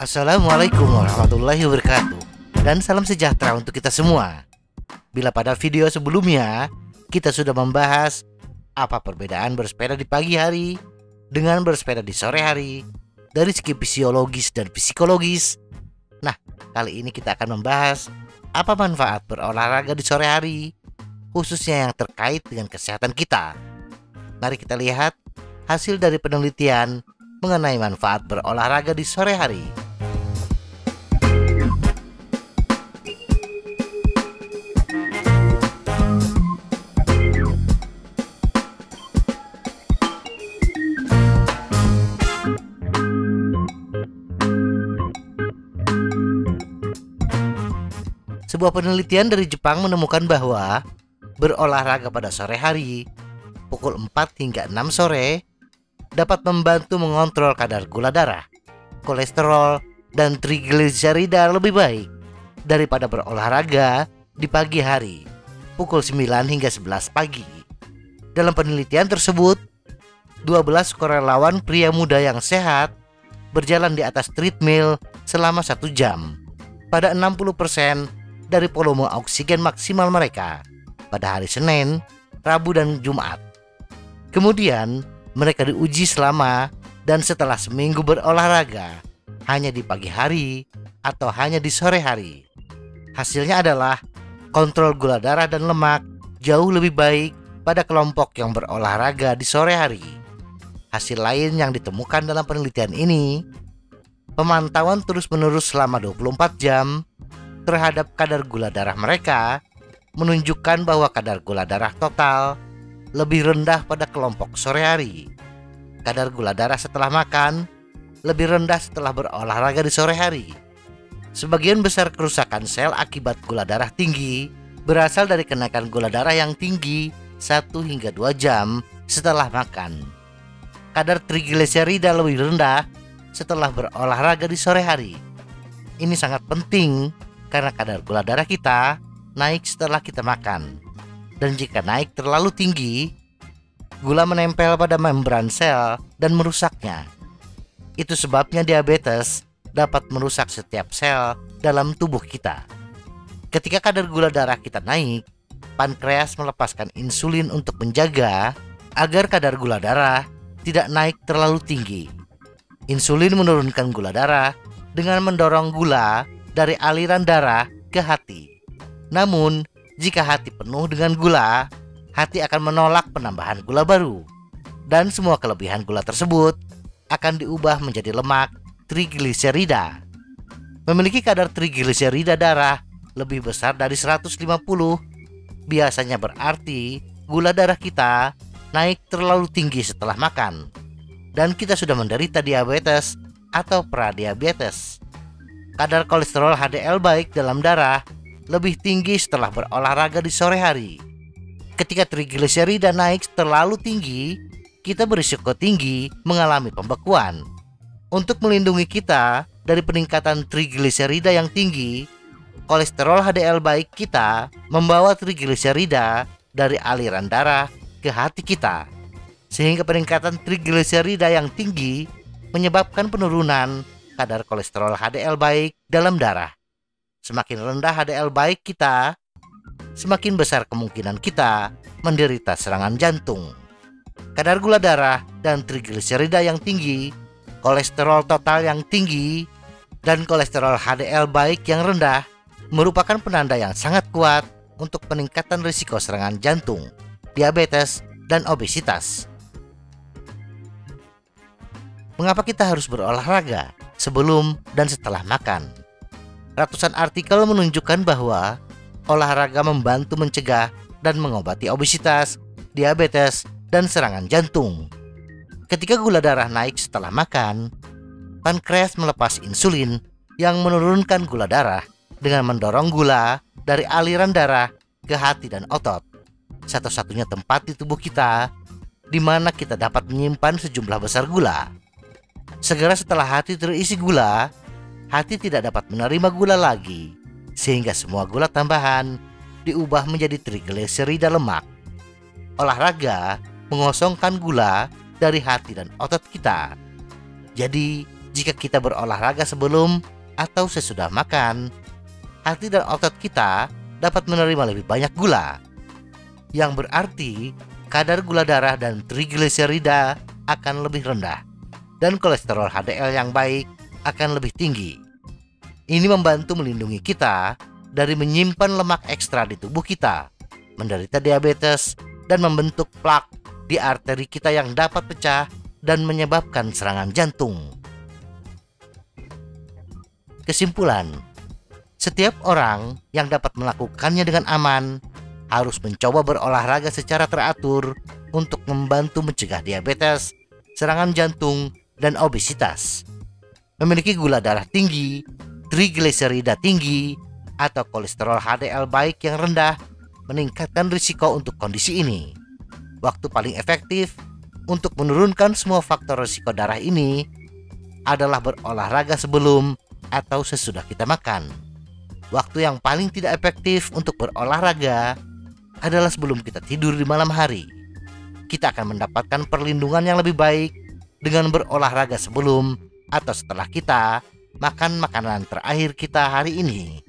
Assalamualaikum warahmatullahi wabarakatuh, dan salam sejahtera untuk kita semua. Bila pada video sebelumnya kita sudah membahas apa perbedaan bersepeda di pagi hari dengan bersepeda di sore hari dari segi fisiologis dan psikologis. Nah, kali ini kita akan membahas apa manfaat berolahraga di sore hari, khususnya yang terkait dengan kesehatan kita. Mari kita lihat hasil dari penelitian mengenai manfaat berolahraga di sore hari. Sebuah penelitian dari Jepang menemukan bahwa berolahraga pada sore hari pukul 4 hingga 6 sore dapat membantu mengontrol kadar gula darah, kolesterol, dan trigliserida lebih baik daripada berolahraga di pagi hari pukul 9 hingga 11 pagi. Dalam penelitian tersebut, 12 sukarelawan pria muda yang sehat berjalan di atas treadmill selama 1 jam pada 60% dari volume oksigen maksimal mereka pada hari Senin, Rabu, dan Jumat. Kemudian mereka diuji selama dan setelah seminggu berolahraga hanya di pagi hari atau hanya di sore hari. Hasilnya adalah kontrol gula darah dan lemak jauh lebih baik pada kelompok yang berolahraga di sore hari. Hasil lain yang ditemukan dalam penelitian ini, pemantauan terus-menerus selama 24 jam terhadap kadar gula darah mereka menunjukkan bahwa kadar gula darah total lebih rendah pada kelompok sore hari. Kadar gula darah setelah makan lebih rendah setelah berolahraga di sore hari. Sebagian besar kerusakan sel akibat gula darah tinggi berasal dari kenaikan gula darah yang tinggi 1 hingga 2 jam setelah makan. Kadar trigliserida lebih rendah setelah berolahraga di sore hari. Ini sangat penting karena kadar gula darah kita naik setelah kita makan. Dan jika naik terlalu tinggi, gula menempel pada membran sel dan merusaknya. Itu sebabnya diabetes dapat merusak setiap sel dalam tubuh kita. Ketika kadar gula darah kita naik, pankreas melepaskan insulin untuk menjaga agar kadar gula darah tidak naik terlalu tinggi. Insulin menurunkan gula darah dengan mendorong gula dari aliran darah ke hati. Namun, jika hati penuh dengan gula, hati akan menolak penambahan gula baru. Dan semua kelebihan gula tersebut akan diubah menjadi lemak trigliserida. Memiliki kadar trigliserida darah lebih besar dari 150 biasanya berarti gula darah kita naik terlalu tinggi setelah makan. Dan kita sudah menderita diabetes atau pradiabetes. Kadar kolesterol HDL baik dalam darah lebih tinggi setelah berolahraga di sore hari. Ketika trigliserida naik terlalu tinggi, kita berisiko tinggi mengalami pembekuan. Untuk melindungi kita dari peningkatan trigliserida yang tinggi, kolesterol HDL baik kita membawa trigliserida dari aliran darah ke hati kita. Sehingga peningkatan trigliserida yang tinggi menyebabkan penurunan kadar kolesterol HDL baik dalam darah. Semakin rendah HDL baik kita, semakin besar kemungkinan kita menderita serangan jantung. Kadar gula darah dan trigliserida yang tinggi, kolesterol total yang tinggi, dan kolesterol HDL baik yang rendah merupakan penanda yang sangat kuat untuk peningkatan risiko serangan jantung, diabetes, dan obesitas. Mengapa kita harus berolahraga sebelum dan setelah makan? Ratusan artikel menunjukkan bahwa olahraga membantu mencegah dan mengobati obesitas, diabetes, dan serangan jantung. Ketika gula darah naik setelah makan, pankreas melepas insulin yang menurunkan gula darah dengan mendorong gula dari aliran darah ke hati dan otot. Satu-satunya tempat di tubuh kita di mana kita dapat menyimpan sejumlah besar gula. Segera setelah hati terisi gula, hati tidak dapat menerima gula lagi, sehingga semua gula tambahan diubah menjadi trigliserida lemak. Olahraga mengosongkan gula dari hati dan otot kita. Jadi, jika kita berolahraga sebelum atau sesudah makan, hati dan otot kita dapat menerima lebih banyak gula, yang berarti kadar gula darah dan trigliserida akan lebih rendah, dan kolesterol HDL yang baik akan lebih tinggi. Ini membantu melindungi kita dari menyimpan lemak ekstra di tubuh kita, menderita diabetes, dan membentuk plak di arteri kita yang dapat pecah dan menyebabkan serangan jantung. Kesimpulan, setiap orang yang dapat melakukannya dengan aman harus mencoba berolahraga secara teratur untuk membantu mencegah diabetes, serangan jantung, dan obesitas. Memiliki gula darah tinggi, trigliserida tinggi, atau kolesterol HDL baik yang rendah meningkatkan risiko untuk kondisi ini. Waktu paling efektif untuk menurunkan semua faktor risiko darah ini adalah berolahraga sebelum atau sesudah kita makan. Waktu yang paling tidak efektif untuk berolahraga adalah sebelum kita tidur di malam hari. Kita akan mendapatkan perlindungan yang lebih baik dengan berolahraga sebelum atau setelah kita makan makanan terakhir kita hari ini.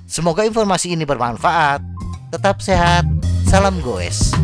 Semoga informasi ini bermanfaat. Tetap sehat. Salam goes.